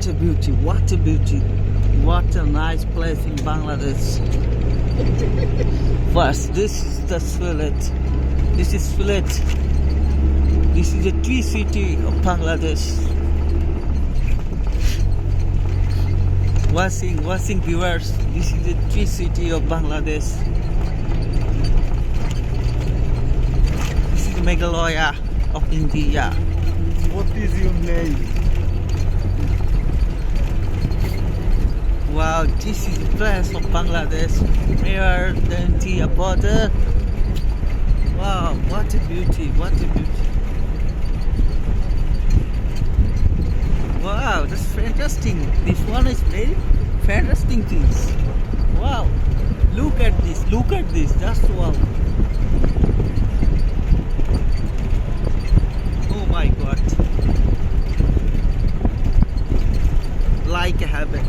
What a beauty, what a beauty. What a nice place in Bangladesh. First, this is the Sylet. This is Sylet. This is the tree city of Bangladesh. Watching viewers, this is the tree city of Bangladesh. This is the Meghalaya of India. What is your name? Wow, this is the place of Bangladesh, near the India border. Wow, what a beauty, what a beauty. Wow, that's fantastic. This one is very fantastic things. Wow, look at this, just wow. Oh my God. Like a heaven.